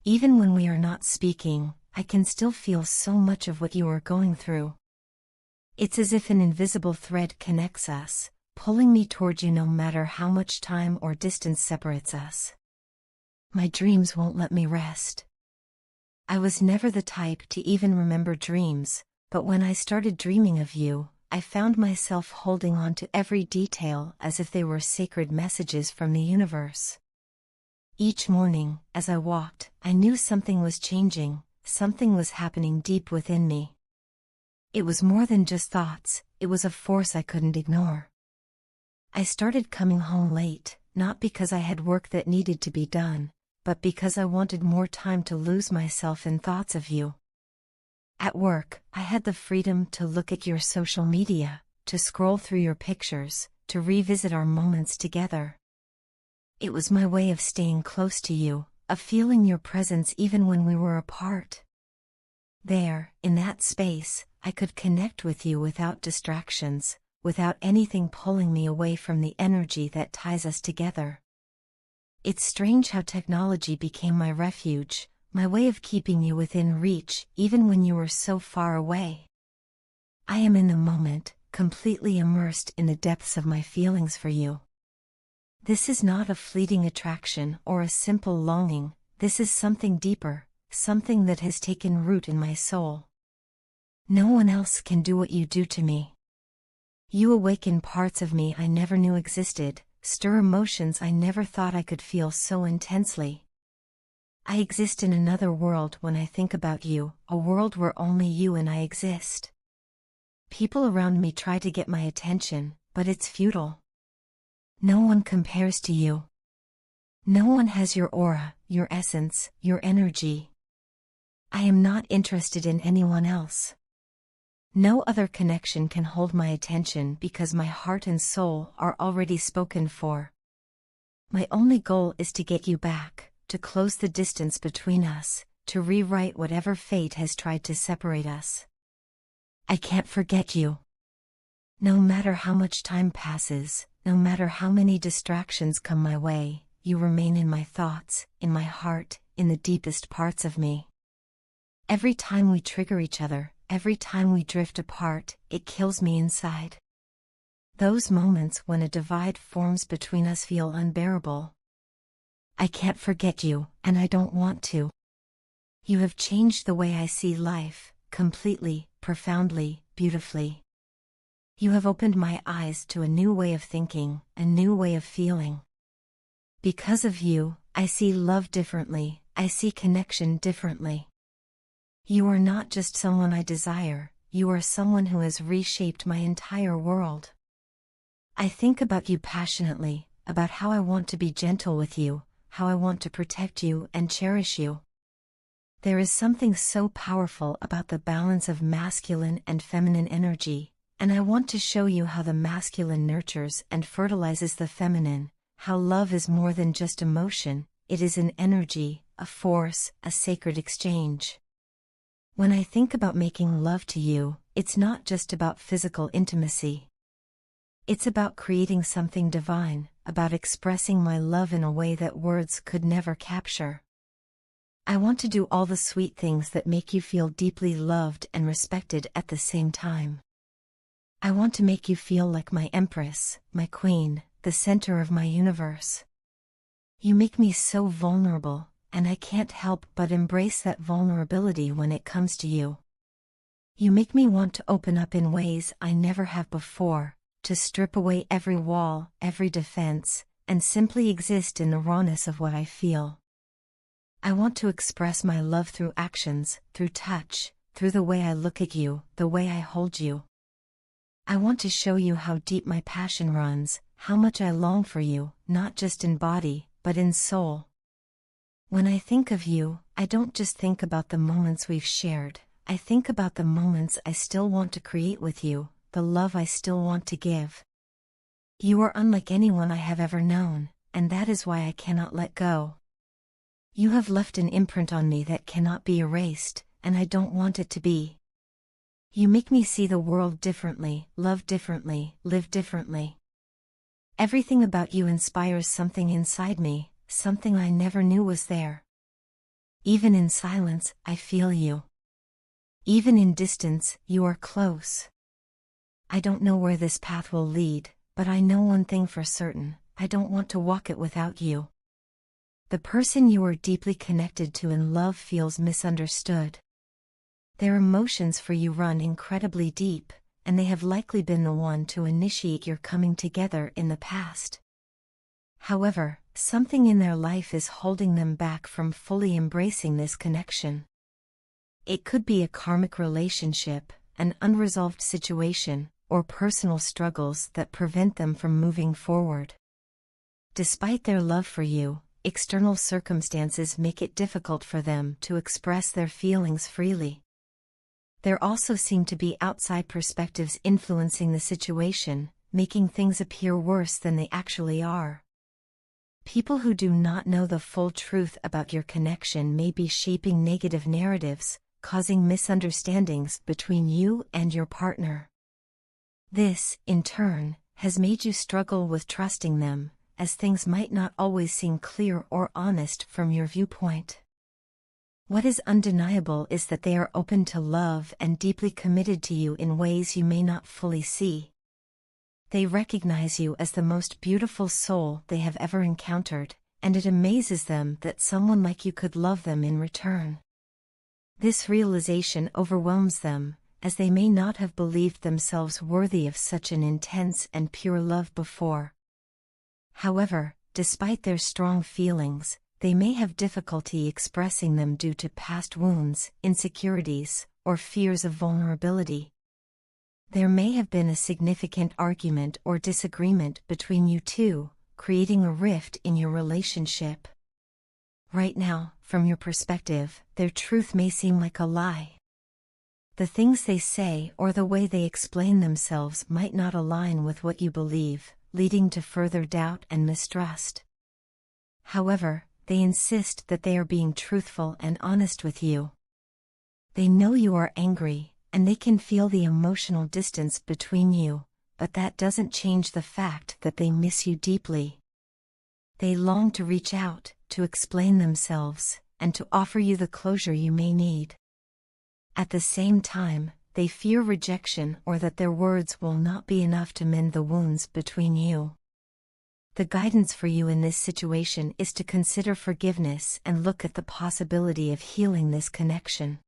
Even when we are not speaking, I can still feel so much of what you are going through. It's as if an invisible thread connects us, pulling me toward you no matter how much time or distance separates us. My dreams won't let me rest. I was never the type to even remember dreams, but when I started dreaming of you, I found myself holding on to every detail as if they were sacred messages from the universe. Each morning, as I walked, I knew something was changing, something was happening deep within me. It was more than just thoughts, it was a force I couldn't ignore. I started coming home late, not because I had work that needed to be done, but because I wanted more time to lose myself in thoughts of you. At work, I had the freedom to look at your social media, to scroll through your pictures, to revisit our moments together. It was my way of staying close to you, of feeling your presence even when we were apart. There, in that space, I could connect with you without distractions, without anything pulling me away from the energy that ties us together. It's strange how technology became my refuge, my way of keeping you within reach, even when you were so far away. I am in the moment, completely immersed in the depths of my feelings for you. This is not a fleeting attraction or a simple longing, this is something deeper, something that has taken root in my soul. No one else can do what you do to me. You awaken parts of me I never knew existed, stir emotions I never thought I could feel so intensely. I exist in another world when I think about you, a world where only you and I exist. People around me try to get my attention, but it's futile. No one compares to you. No one has your aura, your essence, your energy. I am not interested in anyone else. No other connection can hold my attention because my heart and soul are already spoken for. My only goal is to get you back, to close the distance between us, to rewrite whatever fate has tried to separate us. I can't forget you. No matter how much time passes, no matter how many distractions come my way, you remain in my thoughts, in my heart, in the deepest parts of me. Every time we trigger each other, every time we drift apart, it kills me inside. Those moments when a divide forms between us feel unbearable. I can't forget you, and I don't want to. You have changed the way I see life, completely, profoundly, beautifully. You have opened my eyes to a new way of thinking, a new way of feeling. Because of you, I see love differently, I see connection differently. You are not just someone I desire, you are someone who has reshaped my entire world. I think about you passionately, about how I want to be gentle with you, how I want to protect you and cherish you. There is something so powerful about the balance of masculine and feminine energy, and I want to show you how the masculine nurtures and fertilizes the feminine, how love is more than just emotion, it is an energy, a force, a sacred exchange. When I think about making love to you, it's not just about physical intimacy. It's about creating something divine, about expressing my love in a way that words could never capture. I want to do all the sweet things that make you feel deeply loved and respected at the same time. I want to make you feel like my empress, my queen, the center of my universe. You make me so vulnerable, and I can't help but embrace that vulnerability when it comes to you. You make me want to open up in ways I never have before, to strip away every wall, every defense, and simply exist in the rawness of what I feel. I want to express my love through actions, through touch, through the way I look at you, the way I hold you. I want to show you how deep my passion runs, how much I long for you, not just in body, but in soul. When I think of you, I don't just think about the moments we've shared, I think about the moments I still want to create with you, the love I still want to give. You are unlike anyone I have ever known, and that is why I cannot let go. You have left an imprint on me that cannot be erased, and I don't want it to be. You make me see the world differently, love differently, live differently. Everything about you inspires something inside me, something I never knew was there. Even in silence, I feel you. Even in distance, you are close. I don't know where this path will lead, but I know one thing for certain: I don't want to walk it without you. The person you are deeply connected to in love feels misunderstood. Their emotions for you run incredibly deep, and they have likely been the one to initiate your coming together in the past. However, something in their life is holding them back from fully embracing this connection. It could be a karmic relationship, an unresolved situation, or personal struggles that prevent them from moving forward. Despite their love for you, external circumstances make it difficult for them to express their feelings freely. There also seem to be outside perspectives influencing the situation, making things appear worse than they actually are. People who do not know the full truth about your connection may be shaping negative narratives, causing misunderstandings between you and your partner. This, in turn, has made you struggle with trusting them, as things might not always seem clear or honest from your viewpoint. What is undeniable is that they are open to love and deeply committed to you in ways you may not fully see. They recognize you as the most beautiful soul they have ever encountered, and it amazes them that someone like you could love them in return. This realization overwhelms them, as they may not have believed themselves worthy of such an intense and pure love before. However, despite their strong feelings, they may have difficulty expressing them due to past wounds, insecurities, or fears of vulnerability. There may have been a significant argument or disagreement between you two, creating a rift in your relationship. Right now, from your perspective, their truth may seem like a lie. The things they say or the way they explain themselves might not align with what you believe, leading to further doubt and mistrust. However, they insist that they are being truthful and honest with you. They know you are angry, and they can feel the emotional distance between you, but that doesn't change the fact that they miss you deeply. They long to reach out, to explain themselves, and to offer you the closure you may need. At the same time, they fear rejection or that their words will not be enough to mend the wounds between you. The guidance for you in this situation is to consider forgiveness and look at the possibility of healing this connection.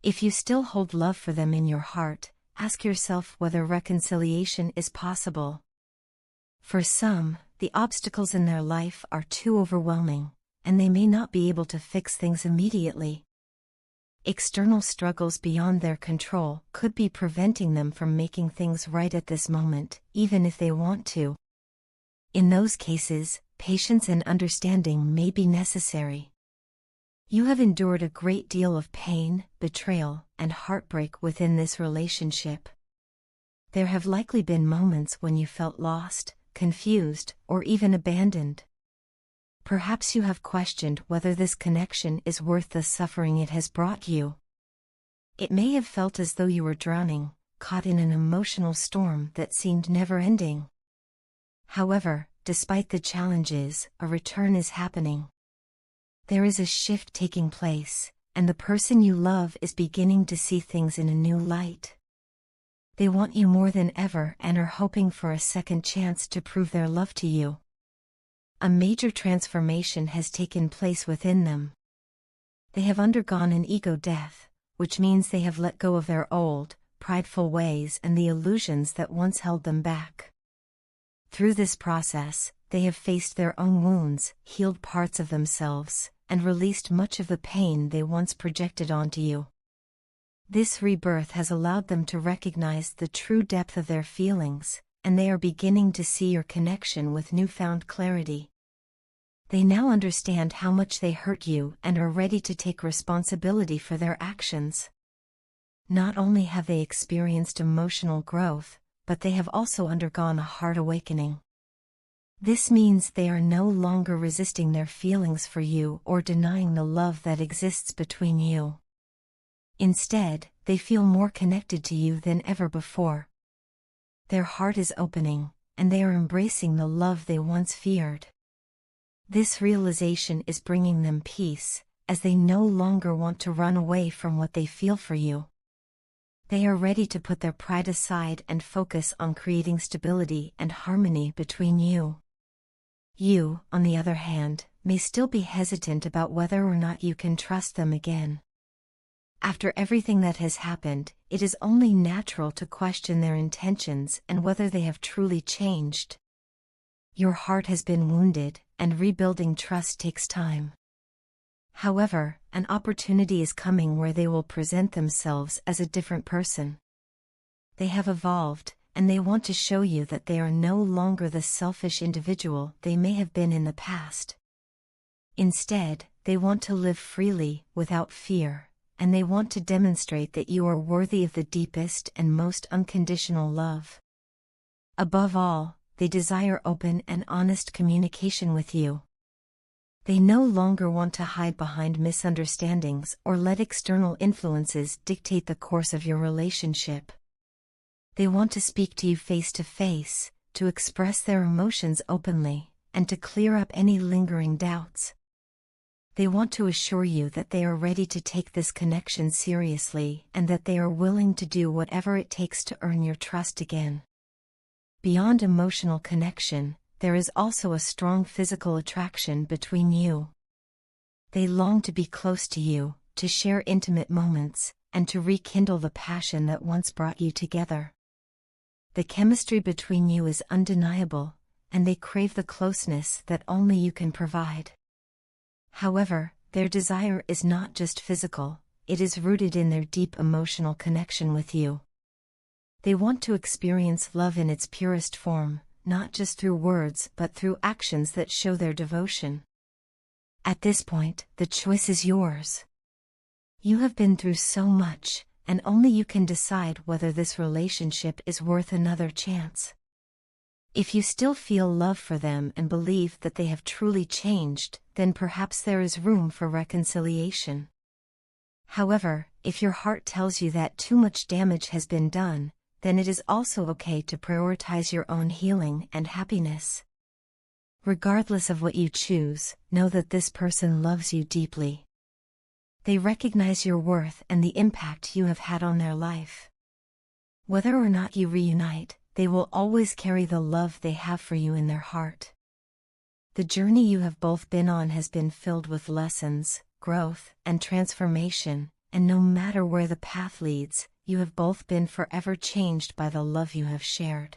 If you still hold love for them in your heart, ask yourself whether reconciliation is possible. For some, the obstacles in their life are too overwhelming, and they may not be able to fix things immediately. External struggles beyond their control could be preventing them from making things right at this moment, even if they want to. In those cases, patience and understanding may be necessary. You have endured a great deal of pain, betrayal, and heartbreak within this relationship. There have likely been moments when you felt lost, confused, or even abandoned. Perhaps you have questioned whether this connection is worth the suffering it has brought you. It may have felt as though you were drowning, caught in an emotional storm that seemed never-ending. However, despite the challenges, a return is happening. There is a shift taking place, and the person you love is beginning to see things in a new light. They want you more than ever and are hoping for a second chance to prove their love to you. A major transformation has taken place within them. They have undergone an ego death, which means they have let go of their old, prideful ways and the illusions that once held them back. Through this process, they have faced their own wounds, healed parts of themselves, and released much of the pain they once projected onto you. This rebirth has allowed them to recognize the true depth of their feelings, and they are beginning to see your connection with newfound clarity. They now understand how much they hurt you and are ready to take responsibility for their actions. Not only have they experienced emotional growth, but they have also undergone a heart awakening. This means they are no longer resisting their feelings for you or denying the love that exists between you. Instead, they feel more connected to you than ever before. Their heart is opening, and they are embracing the love they once feared. This realization is bringing them peace, as they no longer want to run away from what they feel for you. They are ready to put their pride aside and focus on creating stability and harmony between you. You, on the other hand, may still be hesitant about whether or not you can trust them again. After everything that has happened, it is only natural to question their intentions and whether they have truly changed. Your heart has been wounded, and rebuilding trust takes time. However, an opportunity is coming where they will present themselves as a different person. They have evolved, and they want to show you that they are no longer the selfish individual they may have been in the past. Instead, they want to live freely, without fear, and they want to demonstrate that you are worthy of the deepest and most unconditional love. Above all, they desire open and honest communication with you. They no longer want to hide behind misunderstandings or let external influences dictate the course of your relationship. They want to speak to you face to face, to express their emotions openly, and to clear up any lingering doubts. They want to assure you that they are ready to take this connection seriously and that they are willing to do whatever it takes to earn your trust again. Beyond emotional connection, there is also a strong physical attraction between you. They long to be close to you, to share intimate moments, and to rekindle the passion that once brought you together. The chemistry between you is undeniable, and they crave the closeness that only you can provide. However, their desire is not just physical, it is rooted in their deep emotional connection with you. They want to experience love in its purest form, not just through words but through actions that show their devotion. At this point, the choice is yours. You have been through so much, and only you can decide whether this relationship is worth another chance. If you still feel love for them and believe that they have truly changed, then perhaps there is room for reconciliation. However, if your heart tells you that too much damage has been done, then it is also okay to prioritize your own healing and happiness. Regardless of what you choose, know that this person loves you deeply. They recognize your worth and the impact you have had on their life. Whether or not you reunite, they will always carry the love they have for you in their heart. The journey you have both been on has been filled with lessons, growth, and transformation, and no matter where the path leads, you have both been forever changed by the love you have shared.